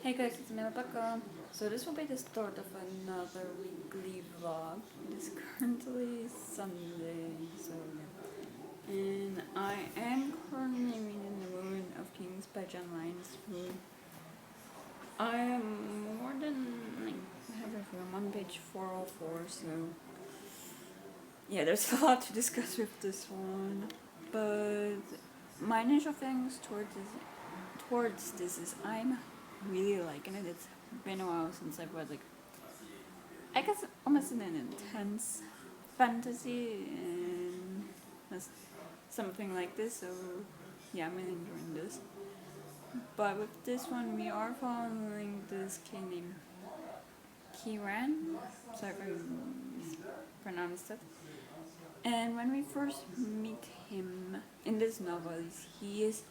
Hey guys, it's Rebecca. So this will be the start of another weekly vlog. It is currently Sunday, so yeah. And I am currently reading The Ruin of Kings by John Lyons. I am more than, I have it from on page 404, so yeah, there's a lot to discuss with this one. But my initial feelings towards this is I'm really liking it. It's been a while since I've read I guess almost an intense fantasy and something like this, so yeah, I'm really enjoying this. But with this one we are following this kid named Kiran, sorry if I pronounced it. And when we first meet him in this novel, he is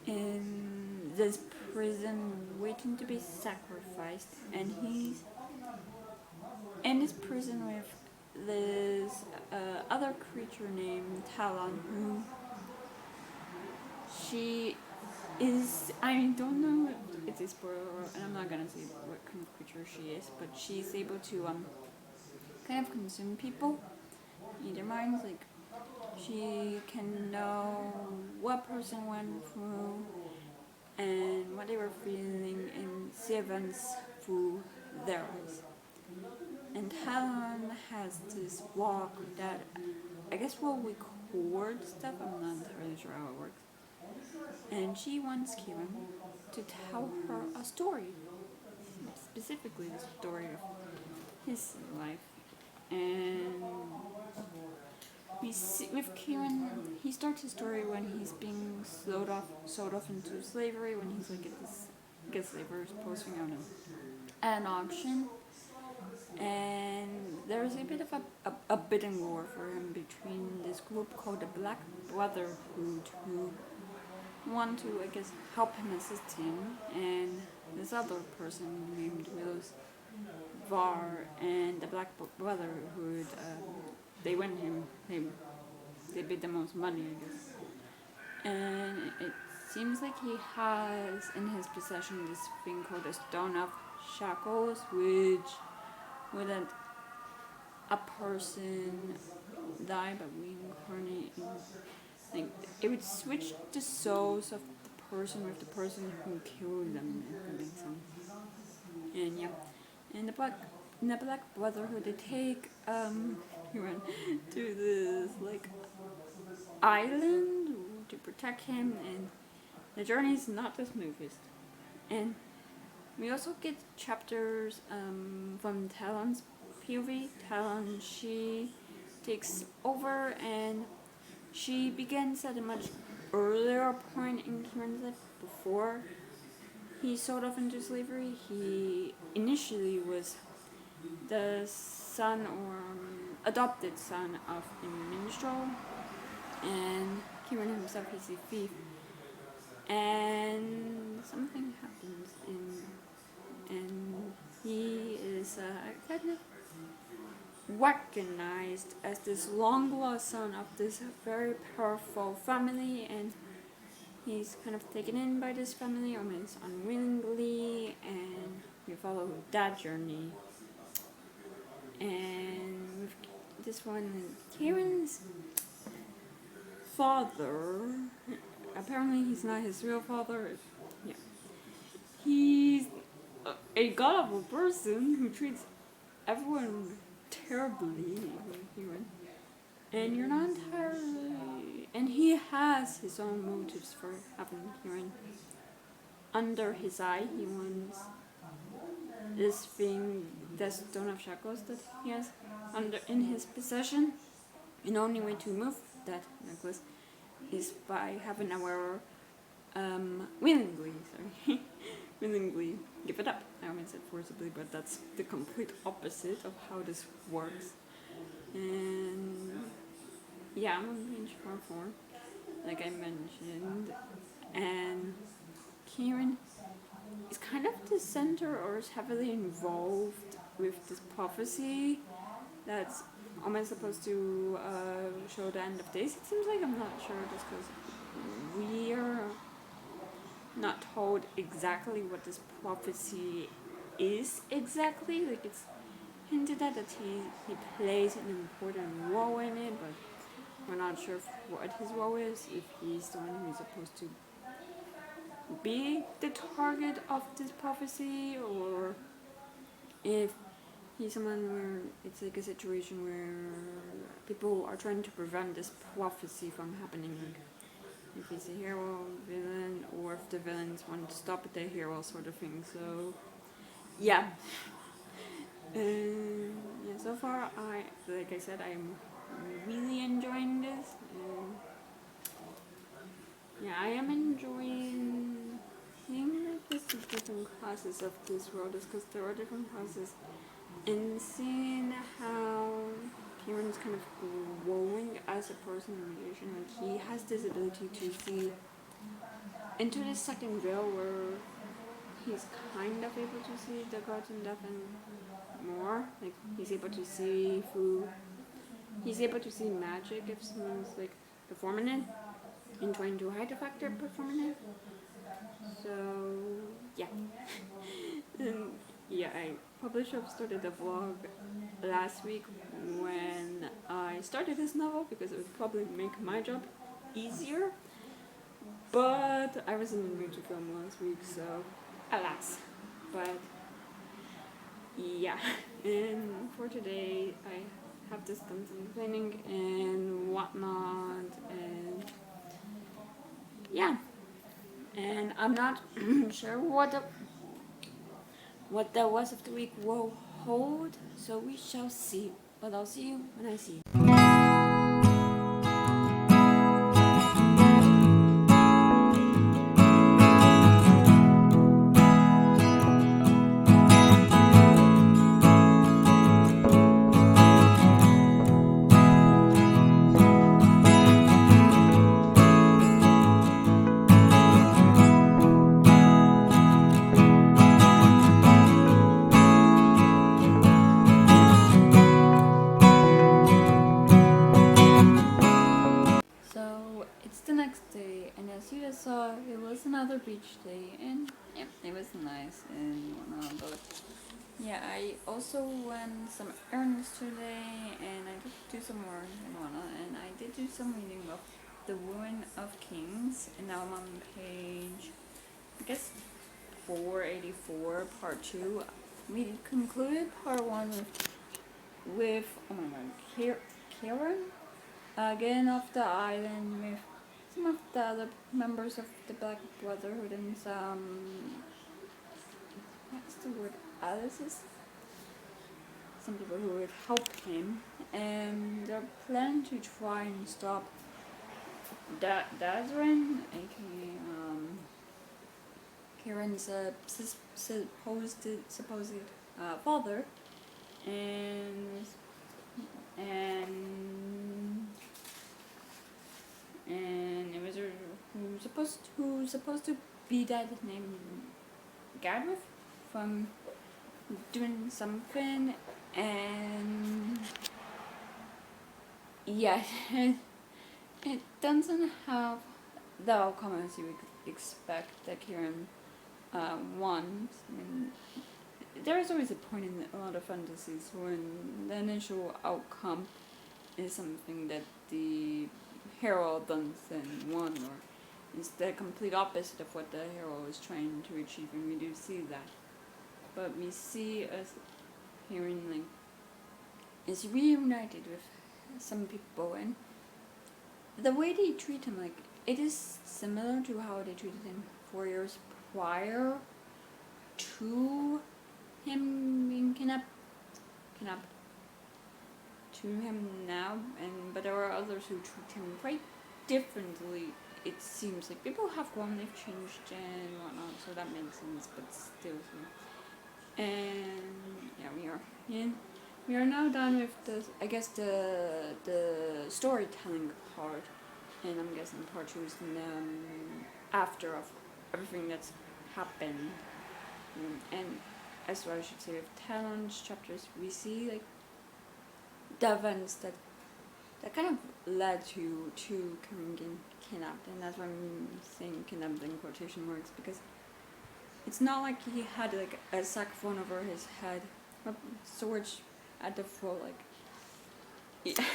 in this prison waiting to be sacrificed, and he's in this prison with this other creature named Talon, who she is, I don't know if it's a spoiler, and I'm not gonna say what kind of creature she is, but she's able to kind of consume people in their minds. Like, she can know what person went through and what they were feeling and see events through their eyes. And Helen has this walk that I guess will record stuff, I'm not entirely sure how it works. And she wants Kieran to tell her a story, specifically the story of his life. And we see with Kieran, he starts his story when he's being sold off into slavery, when he's like at this, I guess slavers posting out at an auction. And there's a bit of a bidding war for him between this group called the Black Brotherhood, who want to, I guess, help him, assist him, and this other person named Willis Var. And the Black Brotherhood, they win him, they bid the most money, I guess. And it seems like he has in his possession this thing called the Stone of Shackles, which wouldn't a person die but reincarnate in, like, it would switch the souls of the person with the person who killed them, if that makes sense. And yeah, in the Black Brotherhood, they take he went to this island to protect him, and the journey is not the smoothest. And we also get chapters from Talon's POV. Talon, she takes over, and she begins at a much earlier point in Kieran's life. Before he sold off into slavery, he initially was the son or adopted son of a minstrel, and Kieran himself is a thief. And something happens, and he is kind of recognized as this long-lost son of this very powerful family, and he's kind of taken in by this family almost unwillingly, and we follow that journey. And with this one, Kieran's father, apparently he's not his real father. Yeah, he's a god-awful person who treats everyone terribly, and you're not entirely, and he has his own motives for having Kieran under his eye. He wants this thing, the Stone of Shackles that he has in his possession, and the only way to remove that necklace is by having our willingly give it up. I almost said forcibly, but that's the complete opposite of how this works. And yeah, I'm on page 4, like I mentioned, and Kieran is kind of the center, or is heavily involved with this prophecy that's almost supposed to show the end of days. It seems like, I'm not sure, just because not told exactly what this prophecy is exactly. Like it's hinted at that he plays an important role in it, but we're not sure what his role is. If he's the one who's supposed to be the target of this prophecy, or if he's someone where it's like a situation where people are trying to prevent this prophecy from happening. Like if he's a hero, villain, or if the villains want to stop the hero, sort of thing. So, yeah. Yeah. So far, like I said, I'm really enjoying this. Yeah, I am enjoying seeing like the different classes of this world, because there are different classes, and seeing how Kieran's kind of growing as a person and magician. Like he has this ability to see into the second veil, where he's kind of able to see the gods and death and more. Like he's able to see through. He's able to see magic if someone's like performing it and trying to hide the fact they're performing it. So yeah. And yeah, I probably should have started the vlog last week when I started this novel, because it would probably make my job easier. But I was in the mood to film last week, so alas. But yeah, and for today I have just done some cleaning and whatnot, and yeah, and I'm not sure what the rest of the week will hold, so we shall see. But I'll see you when I see you. So it's the next day, and as you just saw, it was another beach day, and yeah, it was nice and whatnot. But yeah, I also went some errands today, and I did do some more and whatnot, and I did do some reading of The Ruin of Kings, and now I'm on page, I guess, 484, part 2. We concluded part 1 with oh my god, Kieran? Again off the island with some of the other members of the Black Brotherhood and some, what's the word, Alice's? Some people who would help him, and they're planning to try and stop Dazrin, aka Kieran's supposed father, and it was who's supposed to be dead, named Gadwith, from doing something, and yeah, it doesn't have the outcome as you would expect that Kieran wants. I mean, there's always a point in a lot of fantasies when the initial outcome is something that the hero doesn't want, or is the complete opposite of what the hero is trying to achieve, and we do see that. But we see us hearing like is reunited with some people, and the way they treat him, like it is similar to how they treated him 4 years prior to him being kidnapped to him now, but there are others who treat him quite differently. It seems like people have grown, they've changed and whatnot, so that makes sense, but still. And yeah, we are now done with the storytelling part, and I'm guessing part 2 is after of everything that's happened. And as well, I should say, with Talon's chapters, we see like the events that that kind of led to Karen getting kidnapped, and that's why I'm saying kidnapped in quotation marks, because it's not like he had like a saxophone over his head, a sword at the throat, like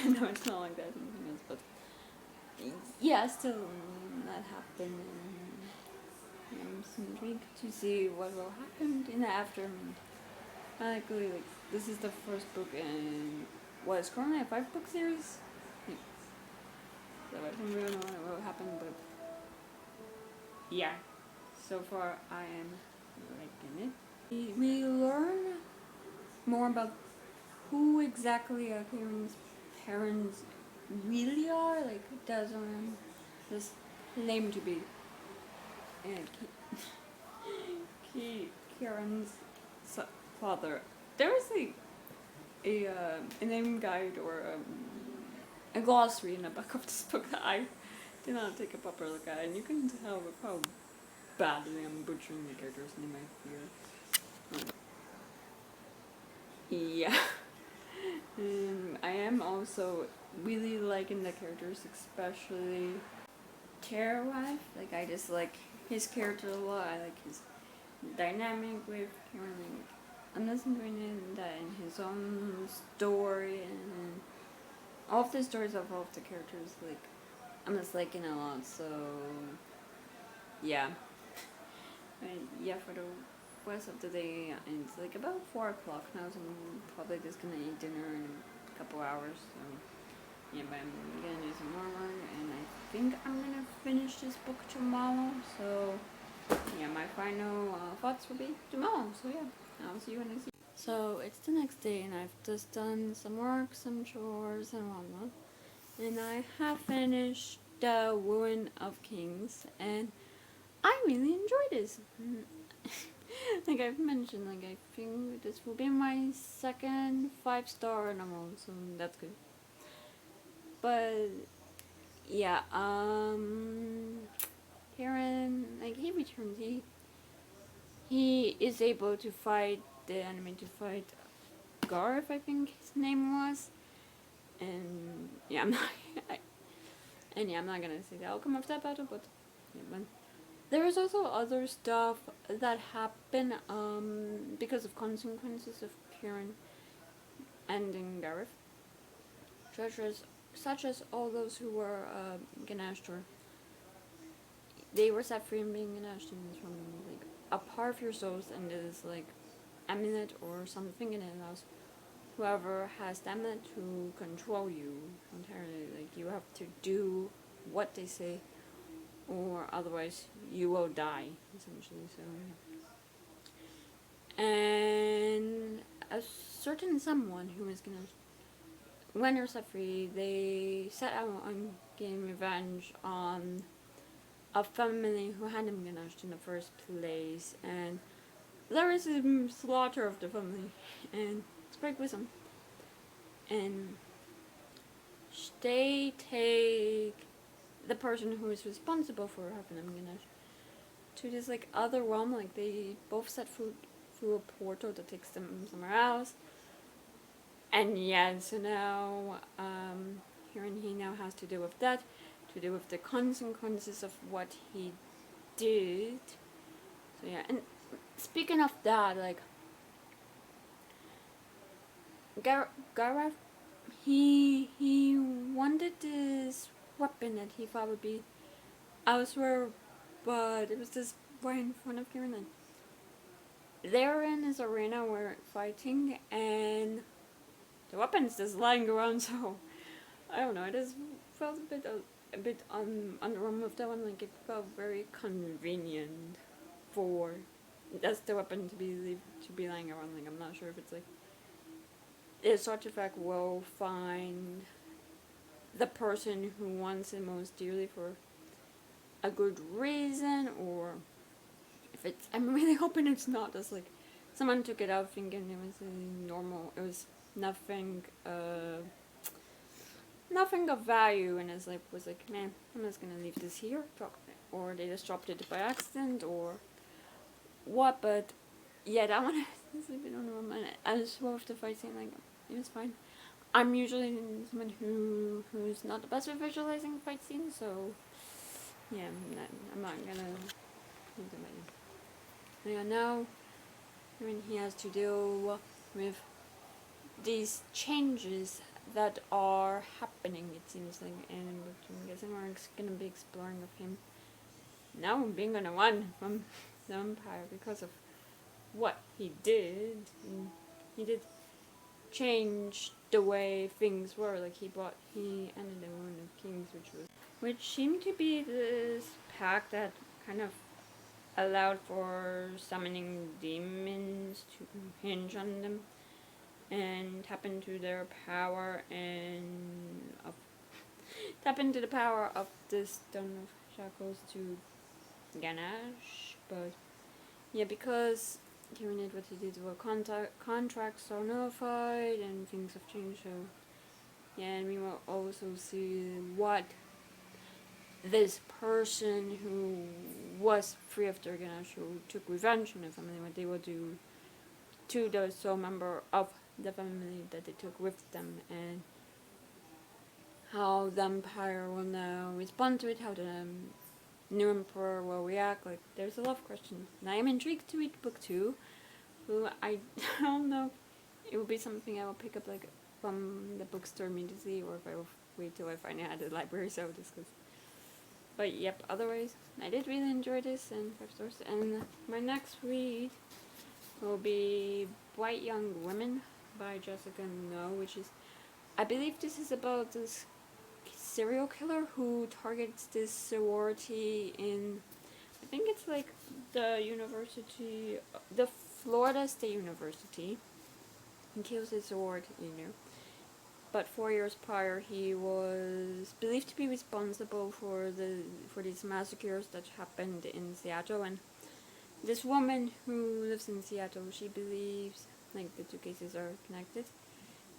no, it's not like that, something else, but yeah, still that happened, and I'm so intrigued to see what will happen in the aftermath. Luckily, like this is the first book in what is currently a 5-book series. Yeah. So I don't really know what will happen, but yeah, so far I am liking it. We learn more about who exactly Karen's parents really are. Like, it doesn't just claim to be Karen's father. There is a name guide or a glossary in the back of this book that I did not take a proper look at, and you can tell how badly I'm butchering the character's name, I fear. Yeah. I am also really liking the characters, especially Terra. Like, I just like his character a lot. I like his dynamic with Karen. I'm just enjoying that in his own story, and all of the stories of all of the characters, like, I'm just liking a lot, so yeah. Yeah, for the rest of the day, it's like about 4 o'clock now, so I'm probably just gonna eat dinner in a couple hours, so yeah, but I'm gonna do some more work, and I think I'm gonna finish this book tomorrow, so yeah, my final thoughts will be tomorrow, so yeah, I'll see you when I see you. So it's the next day, and I've just done some work, some chores, and whatnot, and I have finished The Ruin of Kings, and I really enjoyed this. Like I've mentioned, like I think this will be my second 5-star novel, so that's good. But yeah, Karen, like he returns, he is able to fight the enemy, to fight Garth, I think his name was, and yeah, I'm not gonna say the outcome of that battle, but yeah, but there is also other stuff that happen because of consequences of Kieran ending Gareth, such as all those who were ganashed, or they were set free and being ganashed, and from like a part of your souls, and this like amulet or something, and it allows whoever has the amulet to control you entirely. Like you have to do what they say, or otherwise you will die, essentially. So yeah. And a certain someone who is gonna, when they're set free, they set out on getting revenge on a family who had them ganashed in the first place, and there is a slaughter of the family, and it's quite gruesome. And they take the person who is responsible for having them ganashed to this like other realm. Like they both set through a portal that takes them somewhere else. And yeah, so now he now has to deal with that, to deal with the consequences of what he did. So yeah, and speaking of that, like Gareth, he wanted this weapon that he thought would be elsewhere, but it was just right in front of Kieran. They're in this arena where fighting, and the weapon's just lying around. So I don't know. It just felt a bit on the run with that one. Like it felt very convenient for that's the weapon to be lying around. Like I'm not sure if it's like this artifact will find the person who wants it most dearly for a good reason, or if it's, I'm really hoping it's not just like someone took it out thinking it was normal, it was nothing of value, and it's like was like, man, I'm just gonna leave this here, or they just dropped it by accident or what. But yeah, that one is a bit on the room, and I just love the fight scene, like it was fine. I'm usually someone who's not the best at visualizing fight scenes, so yeah, I'm not gonna think about it. Yeah, now when he has to deal with these changes that are happening, it seems like, and I'm guessing we're gonna be exploring with him now being on a one from the Empire because of what he did. And he did change the way things were. Like he ended the Wound of Kings, which seemed to be this pact that kind of allowed for summoning demons to hinge on them and tap into their power tap into the power of the Stone of Shackles to Ganesh. But yeah, because given it what he did, well, contracts are nullified and things have changed. So yeah, and we will also see what this person who was free after Ganesh, who took revenge on the family, what they will do to the sole member of the family that they took with them, and how the Empire will now respond to it, how the new Emperor will react. Like, there's a lot of questions. And I am intrigued to read book 2, who I don't know it will be something I will pick up like from the bookstore immediately, or if I will wait till I find it at the library, so discuss. But yep, otherwise, I did really enjoy this, and 5 stars. And my next read will be Bright Young Women by Jessica No, which is, I believe this is about this serial killer who targets this sorority in, I think it's like the university, the Florida State University, and kills his sorority leader. But 4 years prior, he was believed to be responsible for these massacres that happened in Seattle. And this woman who lives in Seattle, she believes like the two cases are connected,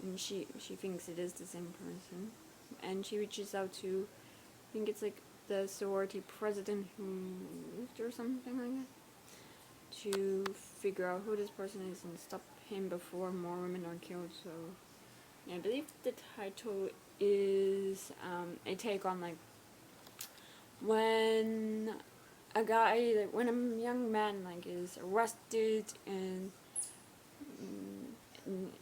and she thinks it is the same person. And she reaches out to, I think it's like the sorority president who moved or something like that, to figure out who this person is and stop him before more women are killed. So yeah, I believe the title is a take on like when when a young man like is arrested and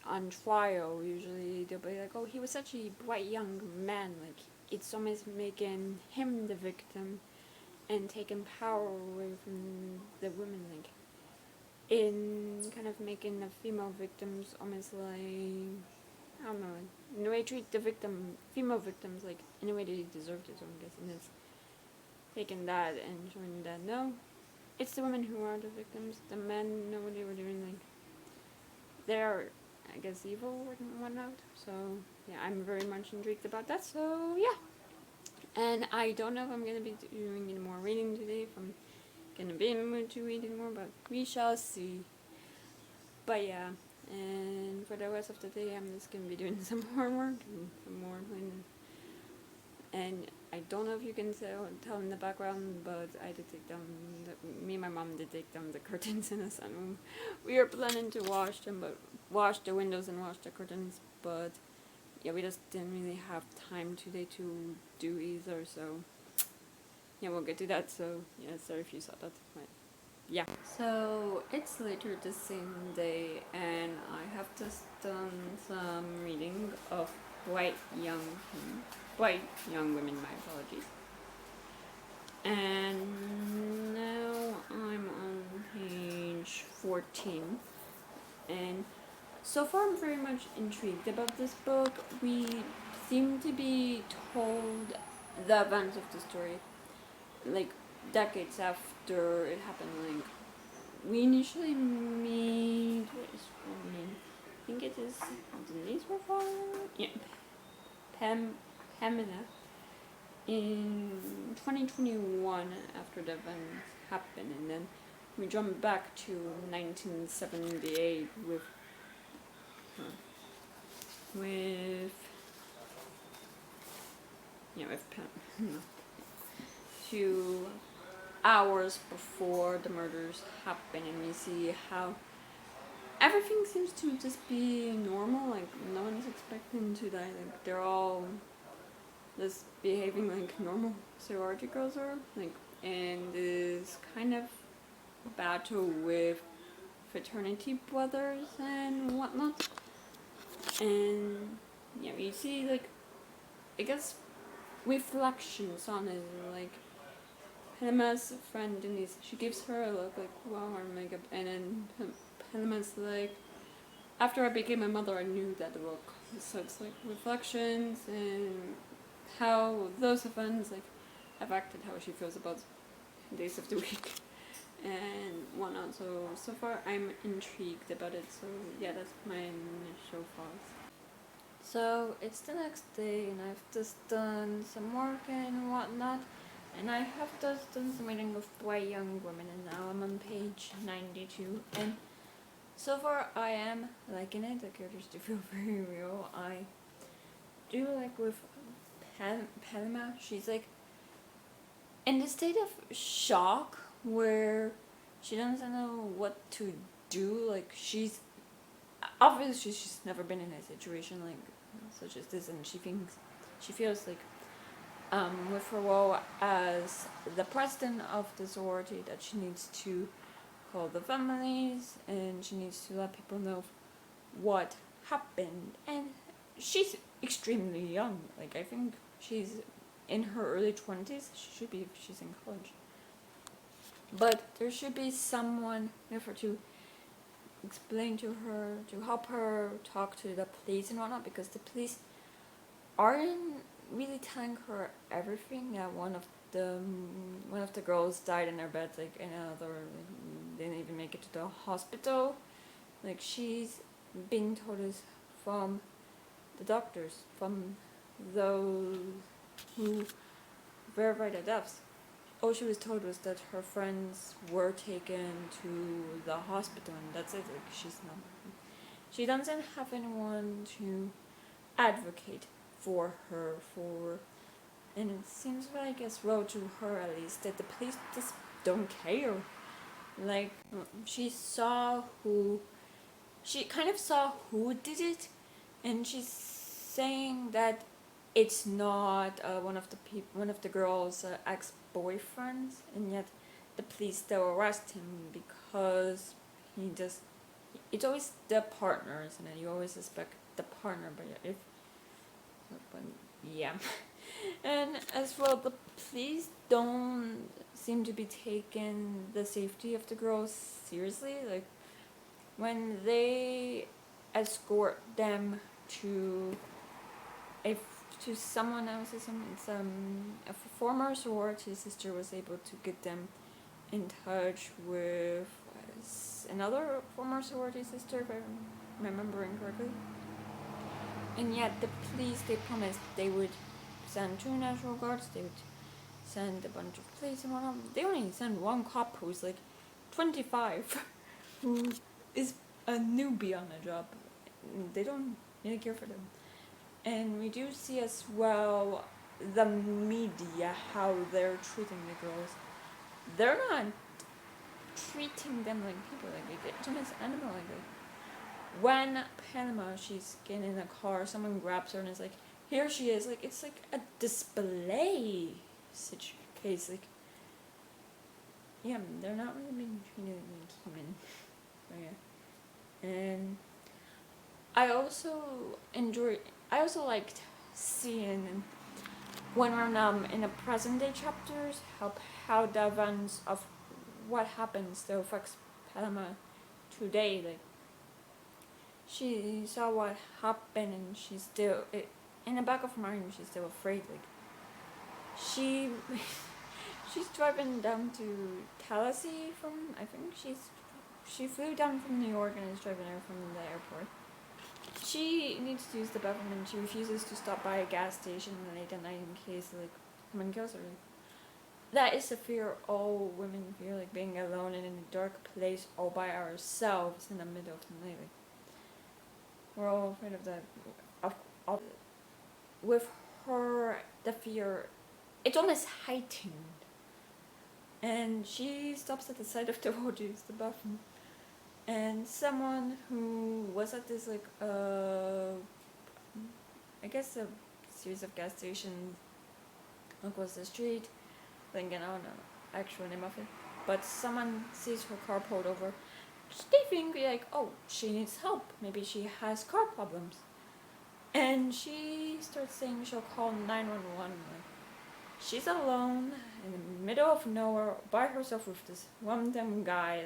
on trial, usually they'll be like, oh, he was such a bright young man, like it's almost making him the victim and taking power away from the women, like in kind of making the female victims almost like, I don't know, in a way treat the female victims like in a way they deserved it, so I'm guessing it's taking that and showing that no, it's the women who are the victims, the men know what they were doing, like they're, I guess, evil and whatnot. So yeah, I'm very much intrigued about that. So yeah, and I don't know if I'm gonna be doing any more reading today, if I'm gonna be in the mood to read anymore, but we shall see. But yeah, and for the rest of the day, I'm just gonna be doing some more work and some more cleaning. And I don't know if you can tell in the background, but I did take down, me and my mom did take down the curtains in the sunroom. We were planning to wash the windows and wash the curtains, but yeah, we just didn't really have time today to do either, so yeah, we'll get to that. So yeah, sorry if you saw that, but yeah. So it's later the same day, and I have just done some reading of Bright Young Women, my apologies. And now I'm on page 14, and so far I'm very much intrigued about this book. We seem to be told the events of the story like decades after it happened. Like we initially meet, what is her name? I think it is Denise Rafal? Yeah. Pamela in 2021 after the events happened, and then we jump back to 1978 with Pam. 2 hours before the murders happen, and we see how everything seems to just be normal, like no one's expecting to die, like they're all just behaving like normal sorority girls are, like, and this kind of battle with fraternity brothers and whatnot. And yeah, you see, like, I guess reflections on it, like Helma's friend Denise, she gives her a look like, wow, her makeup, and then Helma's like, after I became a mother, I knew that look. So it's like reflections and how those events like affected how she feels about days of the week and whatnot. So far I'm intrigued about it. So yeah, that's my initial thoughts. So it's the next day and I've just done some work and whatnot. And I have just done some reading of Bright Young Women, and now I'm on page 92. And so far I am liking it. The characters do feel very real. I do like with Palma, she's like in the state of shock where she doesn't know what to do. Like she's obviously she's never been in a situation like such as this, and she feels like with her role as the president of the sorority that she needs to call the families and she needs to let people know what happened. And she's extremely young. Like I think she's in her early 20s. She should be if she's in college. But there should be someone with her to explain to her, to help her talk to the police and whatnot, because the police aren't really telling her everything. That one of the girls died in their bed, like another like, didn't even make it to the hospital. Like she's being told this from the doctors, from those who verified the deaths. All she was told was that her friends were taken to the hospital, and that's it. Like she doesn't have anyone to advocate for her, and it seems like as well to her at least that the police just don't care. Like she kind of saw who did it, and she's saying that it's not one of the girl's ex-boyfriends, and yet the police still arrest him because it's always the partners, and then you always suspect the partner, but yeah. And as well, the police don't seem to be taking the safety of the girls seriously. Like when they escort them to someone else's, a former sorority sister was able to get them in touch with another former sorority sister, if I'm remembering correctly. And yet the police, they promised they would send 2 National Guards, they would send a bunch of police and whatnot. They only send one cop who's like 25, who is a newbie on the job. They don't really care for them. And we do see as well the media, how they're treating the girls. They're not treating them like people, like they treat them as animals. Like when Panama, she's getting in a car, someone grabs her and is like, here she is. Like it's like a display case. Like yeah, they're not really being treated like human. So yeah. And I also liked seeing when we're in the present day chapters how the events of what happens still affects Paloma today. Like she saw what happened and she's still in the back of her mind she's still afraid. Like she's driving down to Tallahassee from, I think she flew down from New York and is driving there from the airport. She needs to use the bathroom and she refuses to stop by a gas station late at night in case like someone kills her. That is a fear all women fear, like being alone and in a dark place all by ourselves in the middle of the night. Like, we're all afraid of that. With her, the fear, it's almost heightened. And she stops at the side of the road to use the bathroom. And and someone who was at this like I guess a series of gas stations across the street, thinking I don't know actual name of it, but someone sees her car pulled over. They think like, oh, she needs help, maybe she has car problems, and she starts saying she'll call 911. Like, she's alone in the middle of nowhere by herself with this random guy.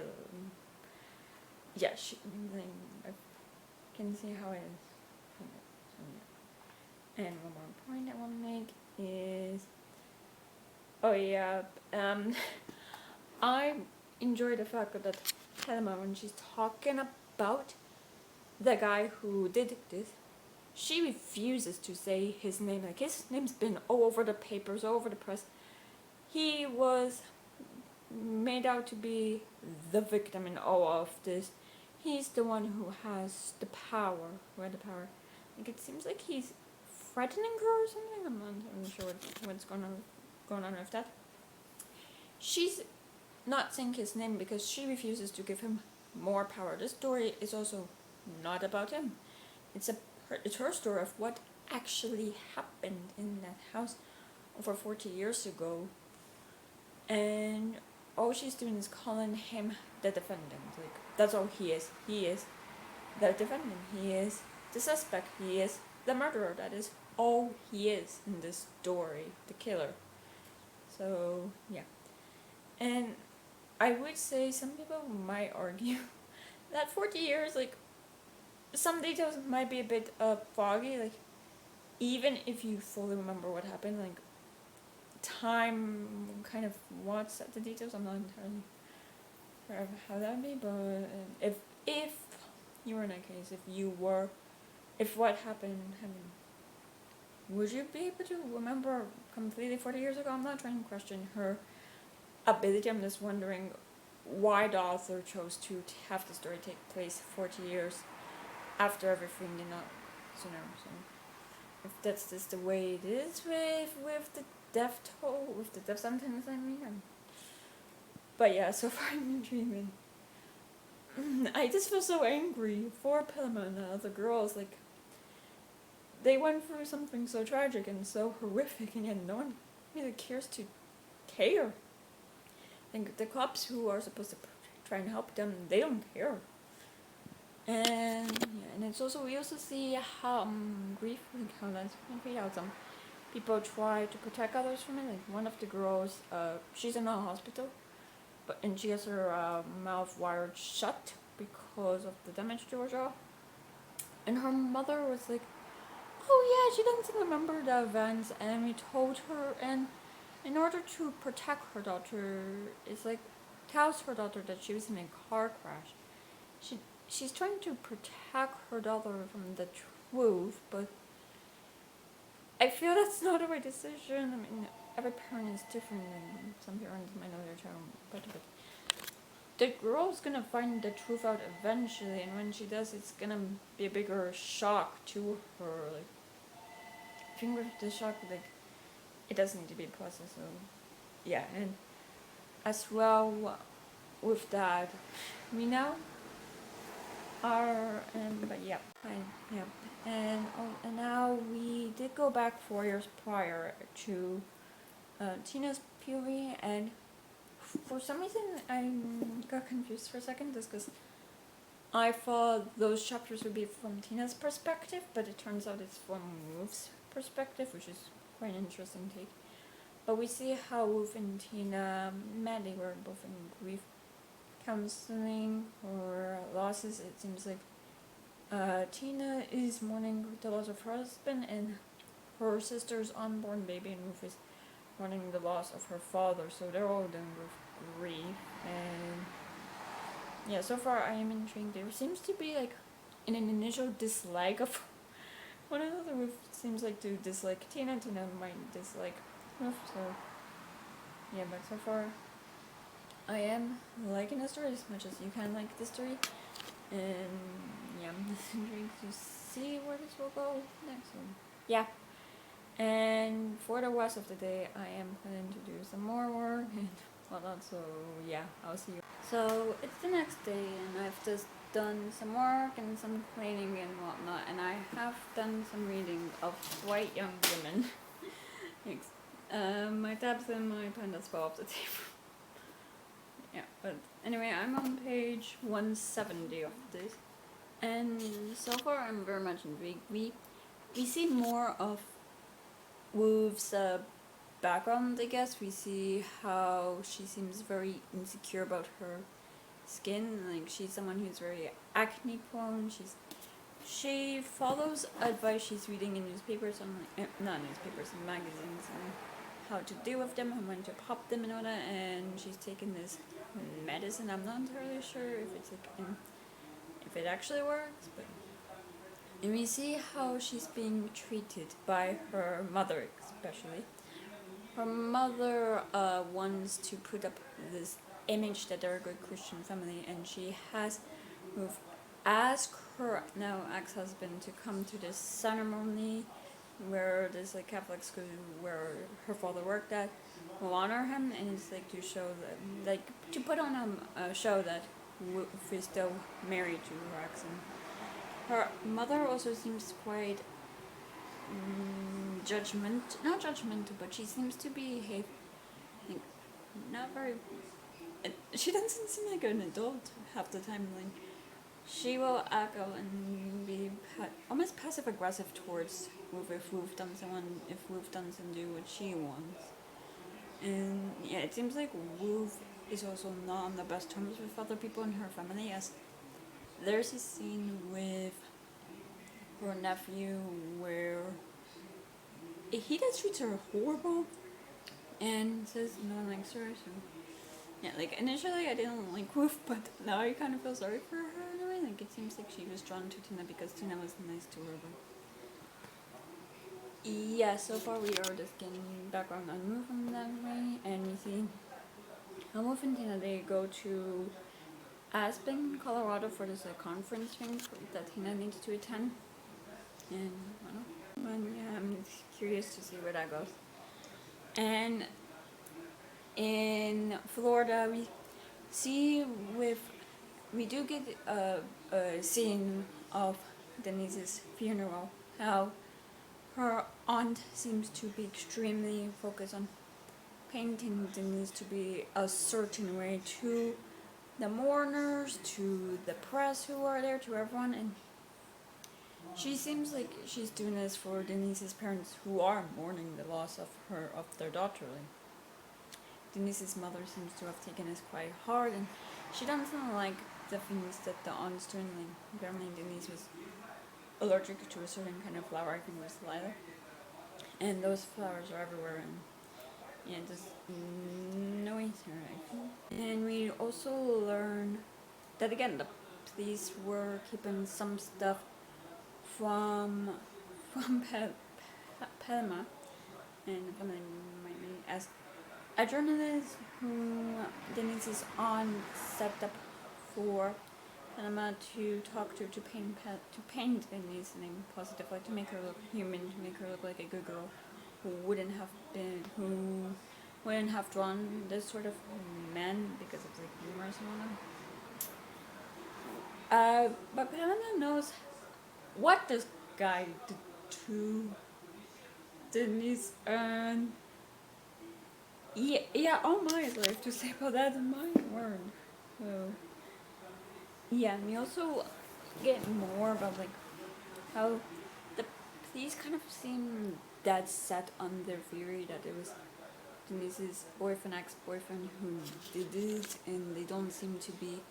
Yeah, I can see how it is. And one more point I want to make is, oh yeah, I enjoy the fact that Helma, when she's talking about the guy who did this, she refuses to say his name. Like, his name's been all over the papers, all over the press. He was made out to be the victim in all of this. He's the one who has the power. Who had the power. Like, it seems like he's threatening her or something. I'm not really sure what's going on with that. She's not saying his name because she refuses to give him more power. This story is also not about him. It's her story of what actually happened in that house over 40 years ago. And all she's doing is calling him the defendant. Like, that's all he is. He is the defendant. He is the suspect. He is the murderer. That is all he is in this story. The killer. So, yeah. And I would say some people might argue that 40 years, like, some details might be a bit foggy. Like, even if you fully remember what happened, like, time kind of wants at the details. I'm not entirely sure of how that would be, but if you were in that case, if what happened, would you be able to remember completely 40 years ago? I'm not trying to question her ability. I'm just wondering why the author chose to have the story take place 40 years after everything, so if that's just the way it is with the death toll, with the death sentence, but yeah, so far I'm dreaming. I just feel so angry for Pilma and the other girls. Like, they went through something so tragic and so horrific, and yet no one really cares to care. And the cops who are supposed to try and help them, they don't care. And yeah, and it's also, we also see how grief, like how that's how some people try to protect others from it. Like, one of the girls, she's in a hospital, and she has her mouth wired shut because of the damage to her jaw. And her mother was like, oh yeah, she doesn't remember the events, and we told her, and in order to protect her daughter, it's like, tells her daughter that she was in a car crash. She's trying to protect her daughter from the truth, but I feel that's not the right decision. I mean, every parent is different, and some parents might know their child better, but the girl's gonna find the truth out eventually, and when she does, it's gonna be a bigger shock to her. Like, I think with the shock, like, it does need to be processed. So yeah, and as well with that, we now are, but yeah, yeah, and now we did go back 4 years prior to Tina's POV, and for some reason I got confused for a second, just because I thought those chapters would be from Tina's perspective, but it turns out it's from Wolf's perspective, which is quite an interesting take. But we see how Wolf and Tina met. They were both in grief counseling or losses. It seems like Tina is mourning the loss of her husband, and her sister's unborn baby, and Wolf is mourning the loss of her father. So they're all dealing with grief. And yeah, so far I am intrigued. There seems to be like an initial dislike of one another. Wolf seems like to dislike Tina. Tina might dislike Wolf. So yeah, but so far I am liking the story as much as you can like the story, and yeah, I'm just intrigued to see where this will go next. So yeah, and for the rest of the day, I am planning to do some more work and whatnot. So yeah, I'll see you. So it's the next day, and I've just done some work and some cleaning and whatnot, and I have done some reading of white young women. My tabs and my pen just fell off the table. Yeah, but anyway, I'm on page 170 of this, and so far I'm very much intrigued. We see more of Wolf's background, I guess. We see how she seems very insecure about her skin. Like, she's someone who's very acne prone. She follows advice she's reading in newspapers, not newspapers, in magazines, and how to deal with them and when to pop them and all that. And she's taken this medicine. I'm not entirely sure if it's like if it actually works, but. And we see how she's being treated by her mother, especially. Her mother wants to put up this image that they're a good Christian family, and she has asked her now ex-husband to come to this ceremony where there's a Catholic school where her father worked at, will honor him, and it's like to show that, like, to put on a show that Wolf is still married to her ex. And her mother also seems quite not judgmental, but she seems to behave like not very. She doesn't seem like an adult half the time. Like, she will act out and be almost passive aggressive towards Wolf if Wolf doesn't do what she wants. And yeah, it seems like Wolf is also not on the best terms with other people in her family, as there's a scene with her nephew where he just treats her horrible and says no one likes her. So yeah, like, initially I didn't like Wolf, but now I kind of feel sorry for her in a way. Like, it seems like she was drawn to Tina because Tina was nice to her. But yeah, so far we are just getting background on Wolf in that way, and we see how Wolf and Tina, they go to Aspen, Colorado for this conference thing that Tina needs to attend. And I don't know. And yeah, I'm curious to see where that goes. And in Florida, we do get a scene of Denise's funeral. How her aunt seems to be extremely focused on painting Denise to be a certain way to the mourners, to the press who are there, to everyone, and she seems like she's doing this for Denise's parents, who are mourning the loss of their daughter. Like, Denise's mother seems to have taken this quite hard, and she doesn't like the things that the aunt's doing. Like, apparently Denise was allergic to a certain kind of flower, I think it was lilac, and those flowers are everywhere, and yeah, just annoys her, I think. And we also learn that, again, the police were keeping some stuff from Palma, and as a journalist who Denise's aunt set up for Panama to talk to paint Denise name positively, to make her look human, to make her look like a good girl who wouldn't have drawn this sort of man because of like rumors and whatnot. But Panama knows what this guy did to Denise, and yeah, all my life to say about that in my word. So yeah, and we also get more about like how the police kind of seem dead set on their theory that it was Denise's ex-boyfriend who did it, and they don't seem to be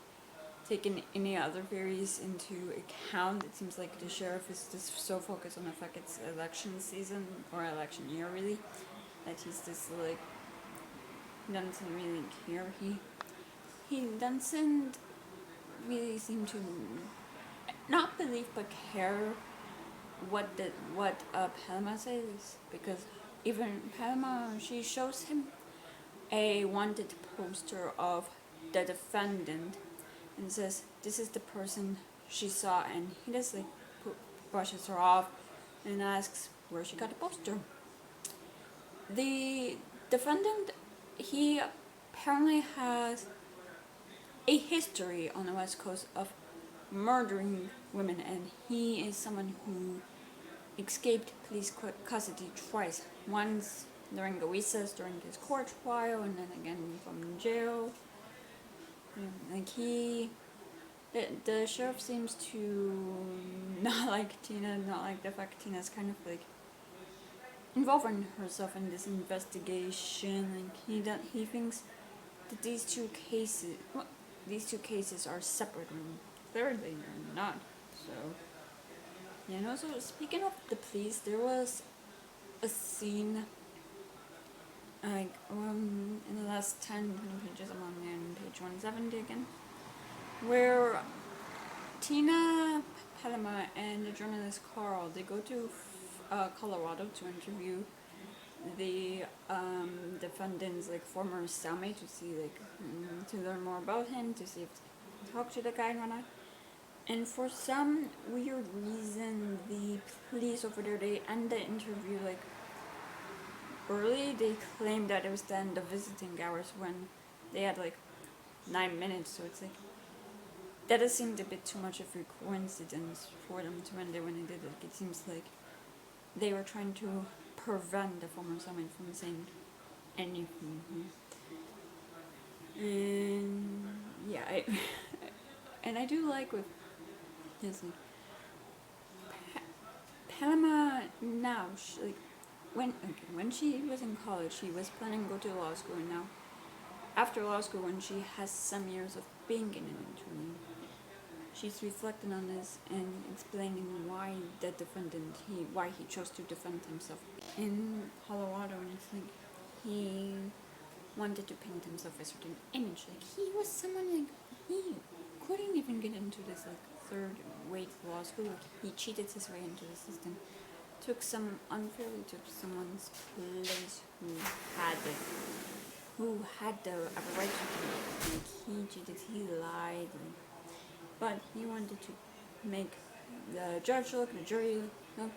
taking any other theories into account. It seems like the sheriff is just so focused on the fact it's election season, or election year really, that he's just like, he doesn't really care. He doesn't really seem to not believe but care what Palma says, because even Palma, she shows him a wanted poster of the defendant and says this is the person she saw, and he just like brushes her off and asks where she got the poster. The defendant, he apparently has a history on the West Coast of murdering women, and he is someone who escaped police custody twice. Once during the recess during his court trial, and then again from jail. Like the sheriff seems to not like Tina, not like the fact Tina's kind of like involving herself in this investigation. Like he thinks that these two cases are separate, and clearly they're not. So yeah, and also speaking of the police, there was a scene like in the last 10 pages, I'm on page 170 again, where Tina, Paloma, and the journalist Carl, they go to Colorado to interview the defendant's like former cellmate to see to learn more about him, to see if they talk to the guy and whatnot. And for some weird reason, the police over there, they end the interview like early. They claim that it was then the visiting hours when they had like 9 minutes, so it's like that has seemed a bit too much of a coincidence for them to end it when they did it. It seems like they were trying to prevent the former cellmate from saying anything. And yeah, and I do like with this, Paloma now, when she was in college, she was planning to go to law school, and now after law school, when she has some years of being in an attorney, she's reflecting on this and explaining why the defendant, why he chose to defend himself in Colorado, and it's like he wanted to paint himself a certain image. Like he was someone like he couldn't even get into this like third-rate law school. Like he cheated his way into the system, unfairly took someone's place who had the right to do it. Like he cheated, he lied, but he wanted to make the judge look, the jury look,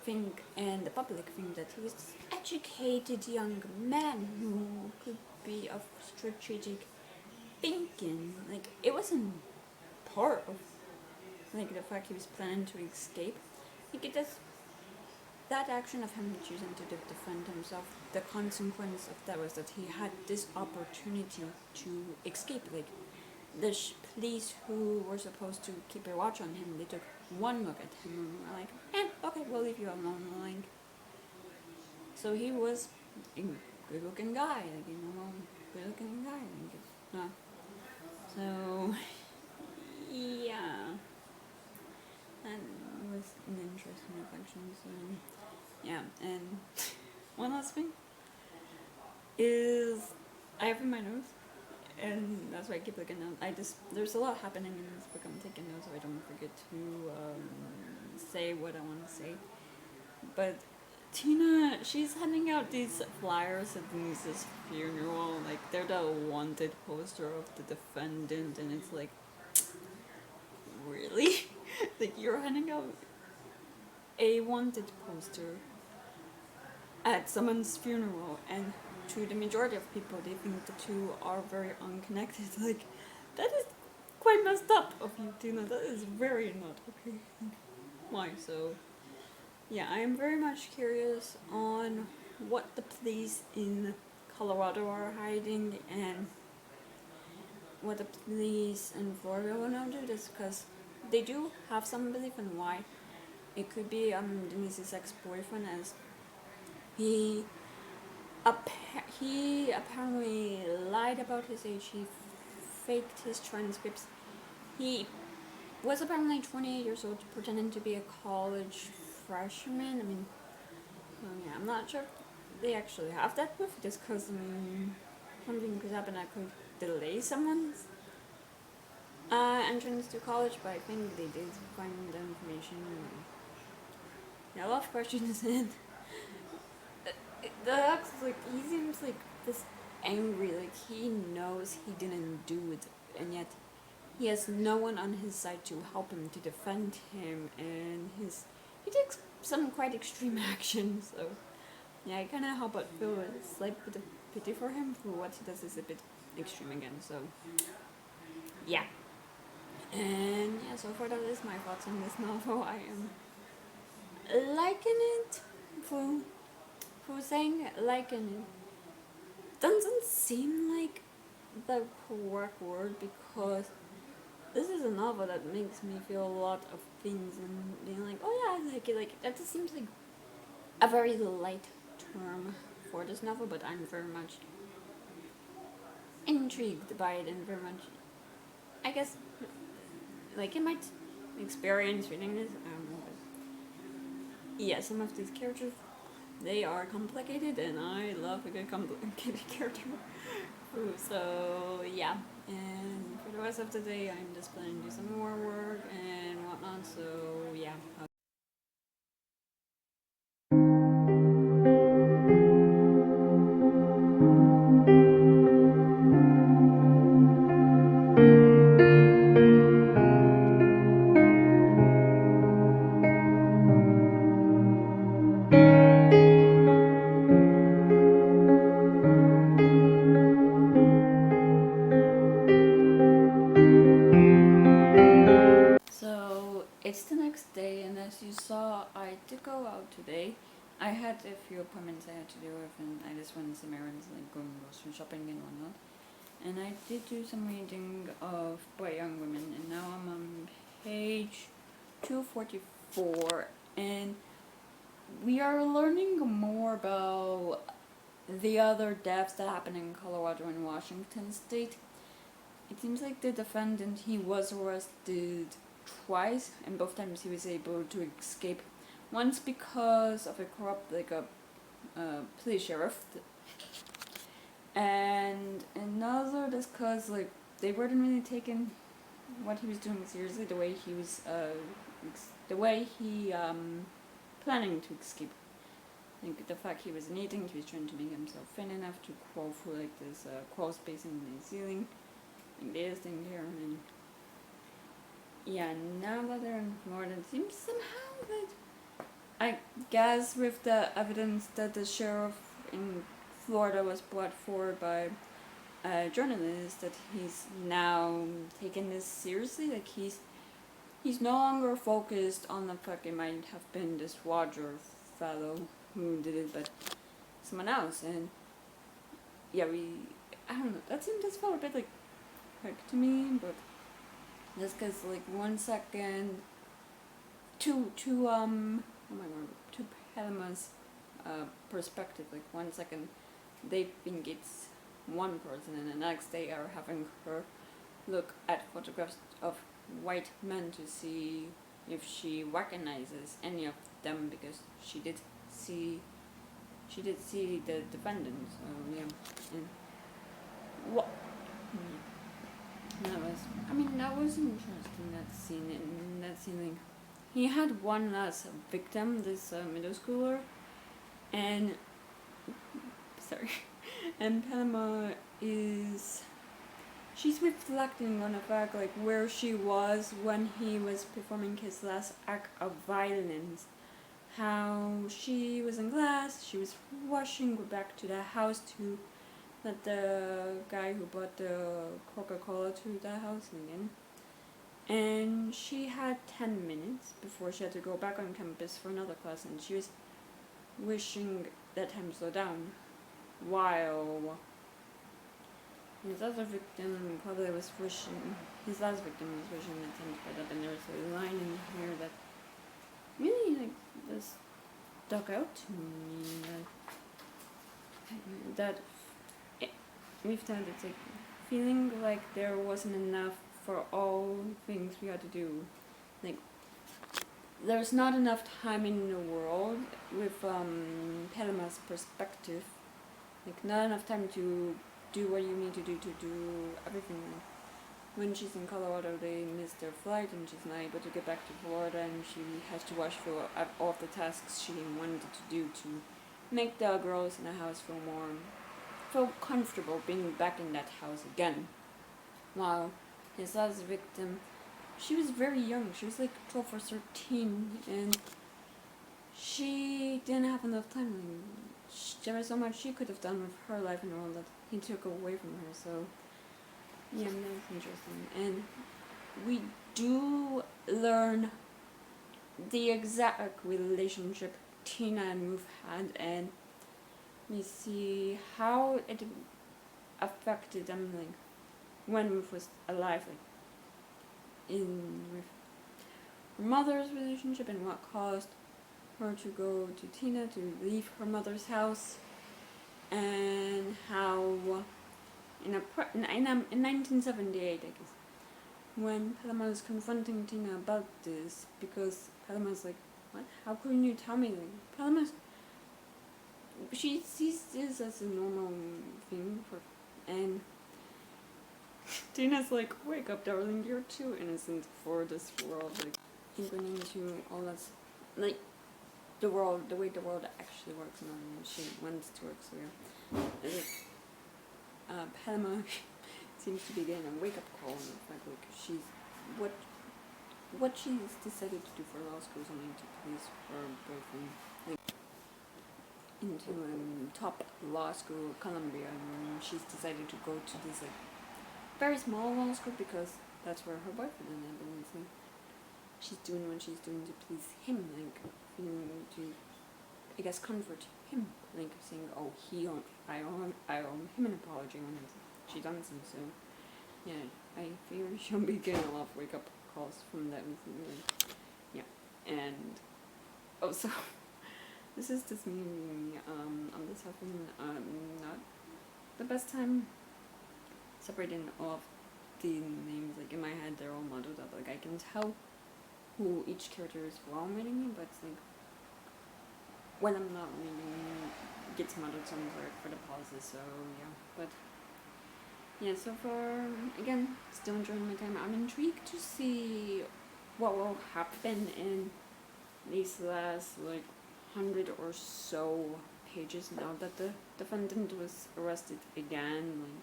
think, and the public think that he was this educated young man who could be of strategic thinking. Like it wasn't part of like the fact he was planning to escape. Like it does. That action of him choosing to defend himself, the consequence of that was that he had this opportunity to escape. Like the police who were supposed to keep a watch on him, they took one look at him and were like, okay, we'll leave you alone. Like, so he was a good-looking guy, like a normal good-looking guy. Like, so yeah, that was an interesting reflection. So yeah, and one last thing is I have in my notes, and that's why I keep looking at. There's a lot happening in this book. I'm taking notes so I don't forget to say what I want to say. But Tina, she's handing out these flyers at Denise's funeral. Like they're the wanted poster of the defendant, and it's like, really? Like you're handing out a wanted poster at someone's funeral, and to the majority of people, they think the two are very unconnected. Like, that is quite messed up of you, Tina. That is very not okay. Why? So, yeah, I am very much curious on what the police in Colorado are hiding and what the police in Florida will now do this, because they do have some belief in why. It could be Denise's ex-boyfriend, as he apparently lied about his age. He faked his transcripts. He was apparently 28 years old, pretending to be a college freshman. I mean, yeah, I'm not sure if they actually have that proof, just because, something could happen that could delay someone's entrance to college, but I think they did find the information. Yeah, a lot of questions, and the ex, like, he seems like this angry, like he knows he didn't do it, and yet he has no one on his side to help him, to defend him, and he takes some quite extreme actions. So yeah, I kind of help but feel a slight bit of pity for him, for what he does is a bit extreme again. So yeah, And yeah, so far that is my thoughts on this novel. I am liking it. For saying liking it doesn't seem like the correct word, because this is a novel that makes me feel a lot of things and being like, oh yeah, I like it. Like that just seems like a very light term for this novel, but I'm very much intrigued by it and very much, I guess, like in my experience reading this, yeah, some of these characters, they are complicated, and I love a good complicated character. So yeah, and for the rest of the day, I'm just planning to do some more work and whatnot. So yeah. So it's the next day, and as you saw, I did go out today. I had a few appointments I had to do with, and I just went some errands, like going grocery shopping and whatnot. And I did do some reading of Boy Young Women, and now I'm on page 244, and we are learning more about the other deaths that happened in Colorado and Washington State. It seems like the defendant, he was arrested twice, and both times he was able to escape. Once because of a corrupt, like a police sheriff, and another just because like they weren't really taking what he was doing seriously, the way he was planning to escape. Like the fact he wasn't eating, he was trying to make himself thin enough to crawl through like this crawl space in the ceiling, like this thing here, and yeah, now that they're in Florida, it seems somehow that, I guess with the evidence that the sheriff in Florida was brought forward by a journalist, that he's now taking this seriously. Like he's no longer focused on the fact it might have been this Roger fellow who did it, but someone else. And yeah, I don't know, that seemed just felt a bit like quick to me, but just cause like 1 second to Helma's perspective, like 1 second they think it's one person, and the next they are having her look at photographs of white men to see if she recognizes any of them, because she did see the defendant. So yeah, and what? That was interesting. That scene, like, he had one last victim, this middle schooler, and sorry, and Panama she's reflecting on the fact like where she was when he was performing his last act of violence. How she was in class, she was rushing back to the house to let the guy who bought the Coca-Cola to the house again. And she had 10 minutes before she had to go back on campus for another class, and she was wishing that time slowed down, while his other victim probably was wishing, his last victim was wishing that time sped up. And there was a line in here that really like just stuck out to me, that we've done, it's like feeling like there wasn't enough for all things we had to do. Like there's not enough time in the world with Pelma's perspective. Like not enough time to do what you need to do everything. When she's in Colorado, they miss their flight, and she's not able to get back to Florida, and she has to rush through all of the tasks she wanted to do to make the girls in the house feel comfortable being back in that house again. While his last victim, she was very young. She was like 12 or 13, and she didn't have enough time. There was so much she could have done with her life and all that he took away from her. So yeah, that was interesting. And we do learn the exact relationship Tina and Ruth had, and we see how it affected them, like when Ruth was alive, like in with her mother's relationship, and what caused her to go to Tina to leave her mother's house, and how in 1978, I guess, when Paloma is confronting Tina about this, because Paloma's like, what? How couldn't you tell me? Like, Paloma's, she sees this as a normal thing for, and Tina's like, wake up, darling, you're too innocent for this world. Like, going into all that, like, the world, the way the world actually works, and she wants to work. So yeah, Paloma seems to be getting a wake up call, and the fact like she's what she's decided to do for law school is only to please her boyfriend, like into top law school, Columbia, and she's decided to go to this like very small law school because that's where her boyfriend ended up, and it's like she's doing what she's doing to please him, like to, I guess, comfort him, like saying, oh, I owe him an apology when she doesn't. So yeah, I fear she'll be getting a lot of wake up calls from that recently. Yeah, and also this is just me on this having not the best time separating all of the names. Like in my head, they're all muddled up. Like I can tell who each character is while I'm reading it, but it's like when I'm not reading, it gets muddled, so I'm sorry for the pauses. So yeah, but yeah, so far again, still enjoying my time. I'm intrigued to see what will happen in these last like 100 or so pages now that the defendant was arrested again. Like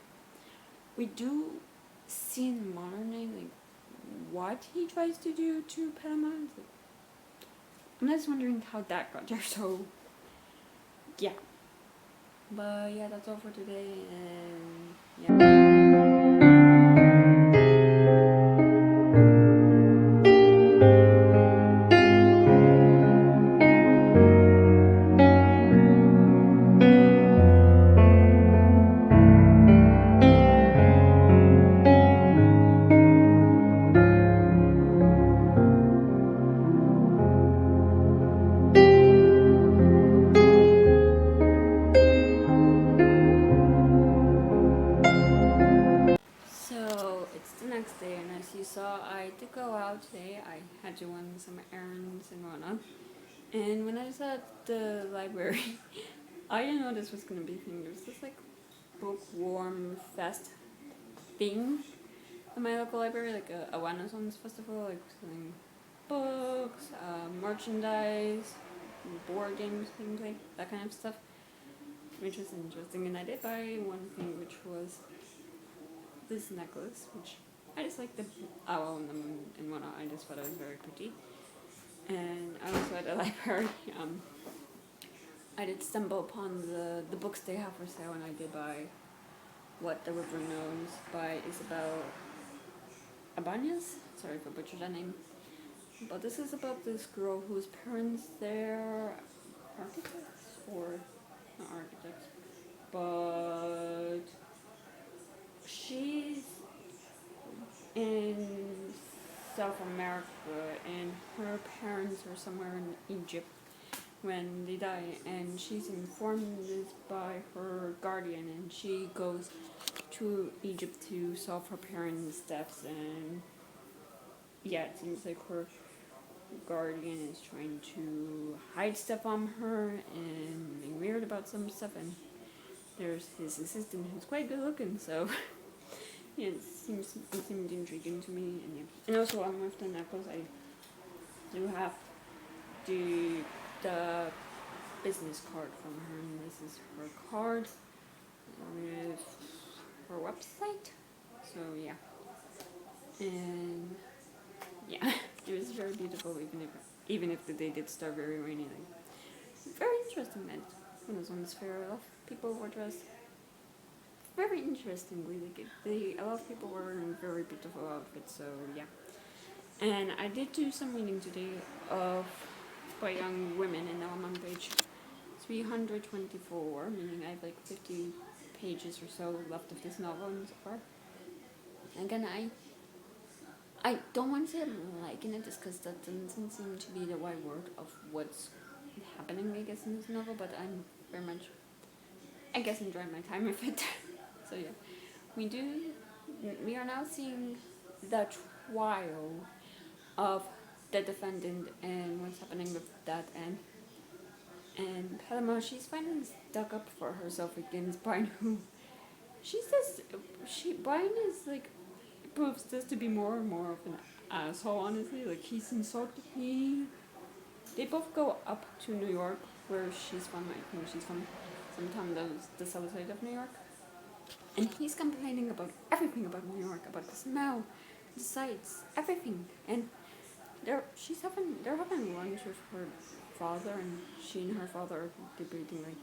we do see in modern day like what he tries to do to Panama. I'm just wondering how that got there, so yeah. But yeah, that's all for today, and yeah. Day, and as you saw, I did go out today. I had to run some errands and whatnot, and when I was at the library I didn't know this was gonna be a thing. There's this like bookworm fest thing at my local library, like a Renaissance festival, like selling books, merchandise, board games, things like that kind of stuff, which was interesting. And I did buy one thing, which was this necklace, which I just like the owl and whatnot. I just thought it was very pretty. And I also at the library, I did stumble upon the books they have for sale, and I did buy What the River Knows by Isabel Abanez. Sorry if I butchered that name. But this is about this girl whose parents, they're architects, or not architects, but she's in South America, and her parents are somewhere in Egypt when they die, and she's informed this by her guardian, and she goes to Egypt to solve her parents' deaths. And yeah, it seems like her guardian is trying to hide stuff from her and being weird about some stuff, and there's his assistant who's quite good looking, so yeah, it seemed intriguing to me. And yeah, and also with the necklace, I do have the business card from her, and this is her card with her website. So yeah, and yeah, it was very beautiful, even if the day did start very rainy. Like, very interesting night when I was on this fair. A lot of people were dressed very interestingly. Like a lot of people were in very beautiful outfits. So yeah, And I did do some reading today of by young women, and now I'm on page 324, meaning I have like 50 pages or so left of this novel and so far. Again, I don't want to say I'm liking it just because that doesn't seem to be the right word of what's happening, I guess, in this novel, but I'm very much, I guess, enjoying my time with it. So yeah, we are now seeing the trial of the defendant and what's happening with that, and Paloma, she's finally stuck up for herself against Brian, who she says Brian is like proves this to be more and more of an asshole, honestly. Like, he's insulted. They both go up to New York, where she's from. I think she's from sometime the south side of New York, and he's complaining about everything about New York, about the smell, the sights, everything. And they're having lunch with her father, and she and her father are debating like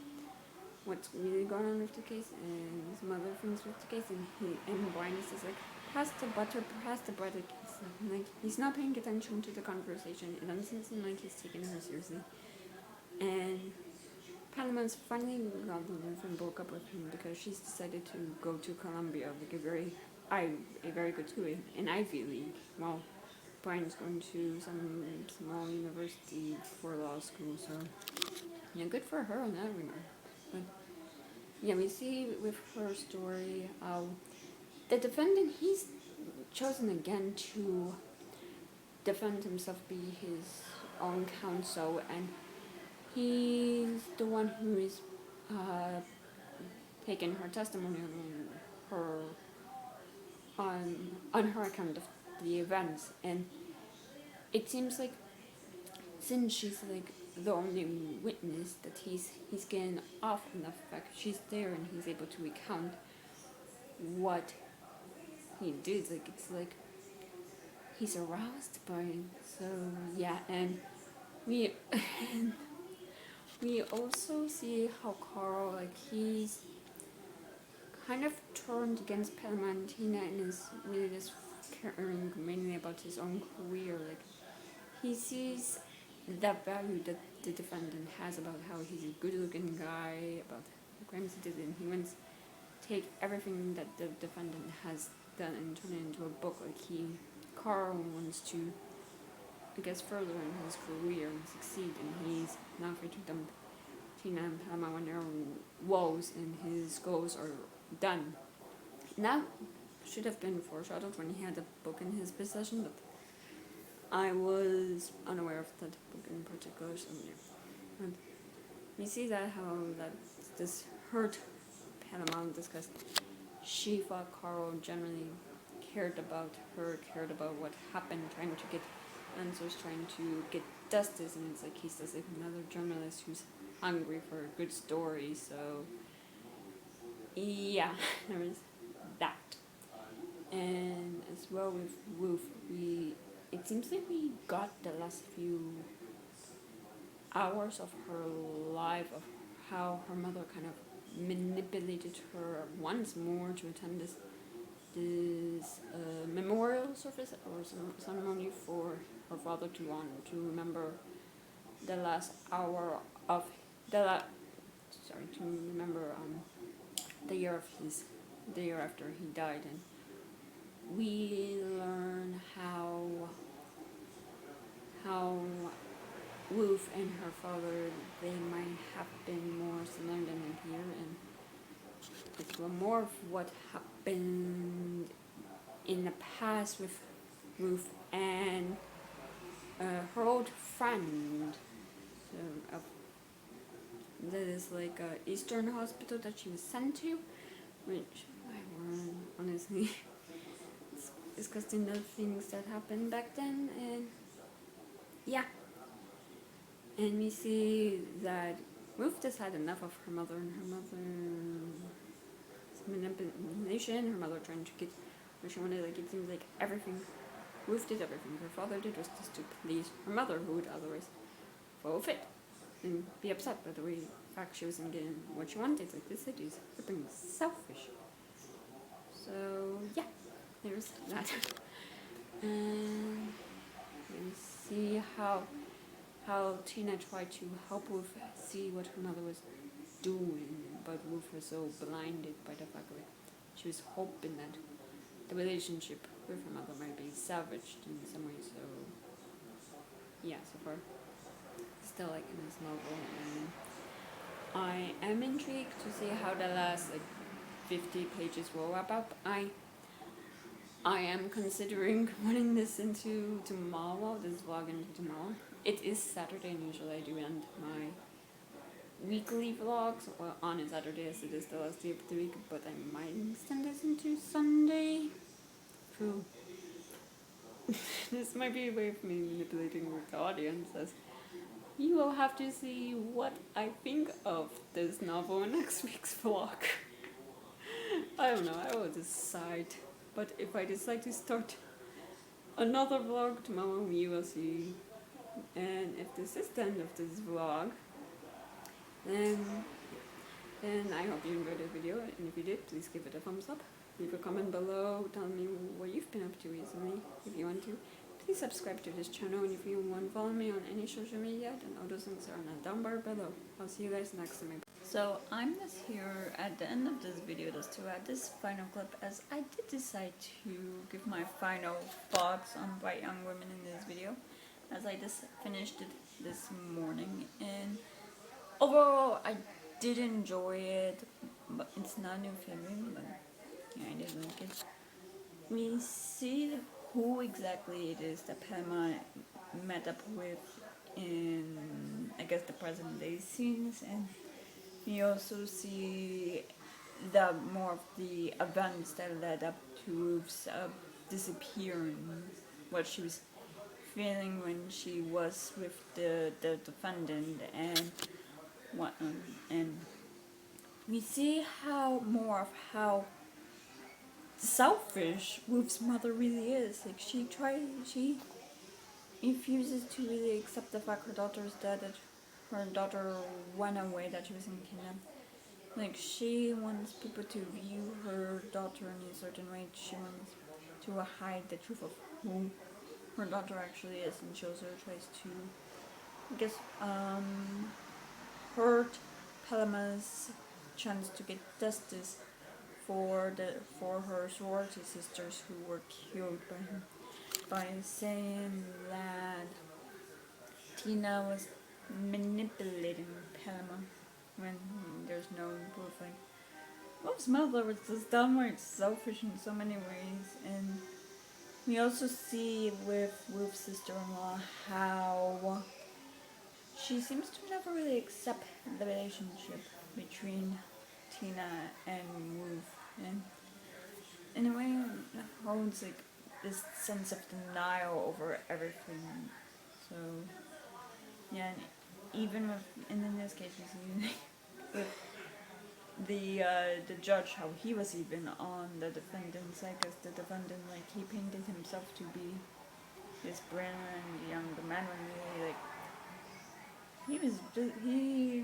what's really going on with the case and some other things with the case. And Brian says like, pass the butter. Like, he's not paying attention to the conversation. It doesn't seem like he's taking her seriously. And Panaman's finally got the move and broke up with him because she's decided to go to Columbia, like a very good school, an Ivy League. While Brian's going to some small university for law school. So yeah, good for her in that regard. But yeah, we see with her story, the defendant, he's chosen again to defend himself, be his own counsel, and he's the one who is taking her testimony on her account of the events. And it seems like since she's like the only witness, that he's getting off on the fact she's there and he's able to recount what he did. Like, it's like he's aroused by it. So yeah, and we we also see how Carl, like, he's kind of turned against Palmantina and is really just caring mainly about his own career. Like, he sees the value that the defendant has about how he's a good-looking guy, about the crimes he did, and he wants to take everything that the defendant has done and turn it into a book. Like, Carl wants to, I guess, further in his career and succeed, and he's not afraid to dump Tina and Palma when their woes and his goals are done. And that should have been foreshadowed when he had the book in his possession, but I was unaware of that book in particular. So yeah. And we see that how that this hurt Panama because she thought Carl generally cared about her, cared about what happened, trying to get answers, trying to get justice, and it's like he's just like another journalist who's hungry for a good story. So yeah, there was that. And as well with Wolf, it seems like we got the last few hours of her life, of how her mother kind of manipulated her once more to attend this memorial service or ceremony for her father to remember the last hour of to remember the year after he died. And we learn how Wolf and her father, they might have been more similar than they appear, and it's more of what happened in the past with Wolf and her old friend. So that is like a Eastern hospital that she was sent to, which I won't honestly discussing the things that happened back then. And yeah, and we see that Ruth just had enough of her mother and her mother's manipulation, her mother trying to get what she wanted. Like, it seems like Ruth did everything her father did was just to please her mother, who would otherwise throw a fit and be upset by the fact she wasn't getting what she wanted. Like, this lady is flipping selfish. So yeah, there's that. And and see how Tina tried to help Wolf see what her mother was doing, but Wolf was so blinded by the fact that she was hoping that the relationship with her mother might be salvaged in some way. So yeah, so far still like in this novel, and I am intrigued to see how the last 50 pages will wrap up. I am considering putting this into tomorrow, this vlog into tomorrow. It is Saturday, and usually I do end my weekly vlogs on a Saturday, as it is the last day of the week, but I might extend this into Sunday. True. This might be a way of me manipulating the audience, as you will have to see what I think of this novel in next week's vlog. I don't know, I will decide. But if I decide to start another vlog tomorrow, you will see. And if this is the end of this vlog, then I hope you enjoyed the video. And if you did, please give it a thumbs up. Leave a comment below telling me what you've been up to recently. If you want to, please subscribe to this channel. And if you want to follow me on any social media, then all those links are in the down bar below. I'll see you guys next time. So I'm just here at the end of this video just to add this final clip, as I did decide to give my final thoughts on Bright Young Women in this video, as I just finished it this morning, and overall I did enjoy it, but it's not a new film, but yeah, I did like it. We see who exactly it is that Palma met up with in, I guess, the present day scenes, and we also see the more of the events that led up to Ruth's disappearing, what she was feeling when she was with the defendant, and what, and we see how more of how selfish Ruth's mother really is. Like, she refuses to really accept the fact her daughter is dead, that her daughter went away, that she was in kidnap. Like, she wants people to view her daughter in a certain way. She wants to hide the truth of who her daughter actually is, and she also tries to, I guess, hurt Palma's chance to get justice for her sorority sisters who were killed by him, by saying that Tina was manipulating Palma when there's no proof. Like, Wolf's mother was just downright selfish in so many ways, and we also see with Wolf's sister-in-law how she seems to never really accept the relationship between Tina and Wolf, and in a way holds like this sense of denial over everything. So yeah, and even with, and in this case we see with the judge, how he was even on the defendant's side, because the defendant, like, he painted himself to be this brilliant young man when really, like, he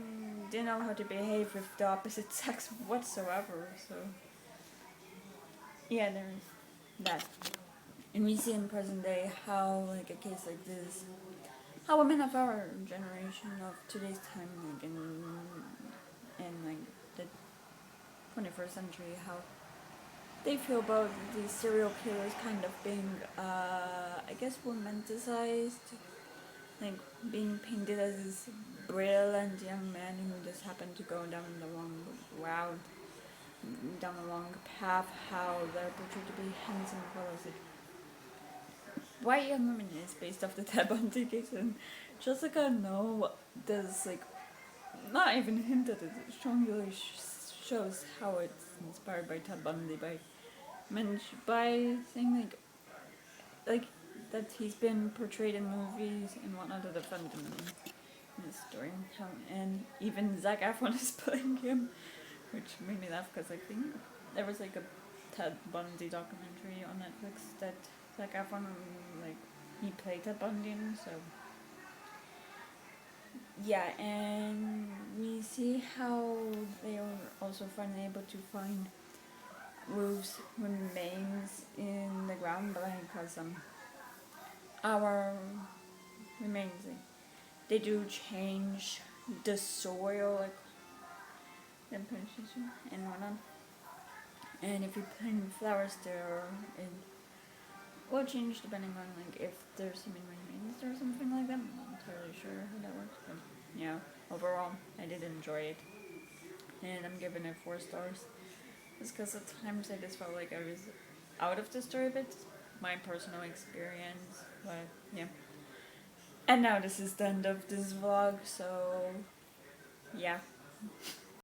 didn't know how to behave with the opposite sex whatsoever. So yeah, there's that. And we see in present day how, like, a case like this, how women of our generation, of today's time, like in like the 21st century, how they feel about these serial killers kind of being, I guess, romanticized, like being painted as this brilliant young man who just happened to go down the wrong route, down the wrong path, how they're portrayed to be handsome fellows. Like, White Young Woman is based off the Ted Bundy case, and Jessica No does, like, not even hint at it, it strongly shows how it's inspired by Ted Bundy, by saying like that he's been portrayed in movies and whatnot to defend him in his story, and even Zac Efron is playing him, which made me laugh, because I think there was like a Ted Bundy documentary on Netflix that Zac Efron, like, he played Ted Bundy in, so yeah. And we see how they are also finally able to find Ruth's remains in the ground, because our remains, they do change the soil, like temperature and whatnot. And if you plant flowers there, it will change depending on like if there's human remains or something like that. I'm not entirely sure how that works, but yeah, overall I did enjoy it, and I'm giving it 4 stars. Just because at times I just felt like I was out of the story a bit, my personal experience, but yeah. And now this is the end of this vlog, so yeah.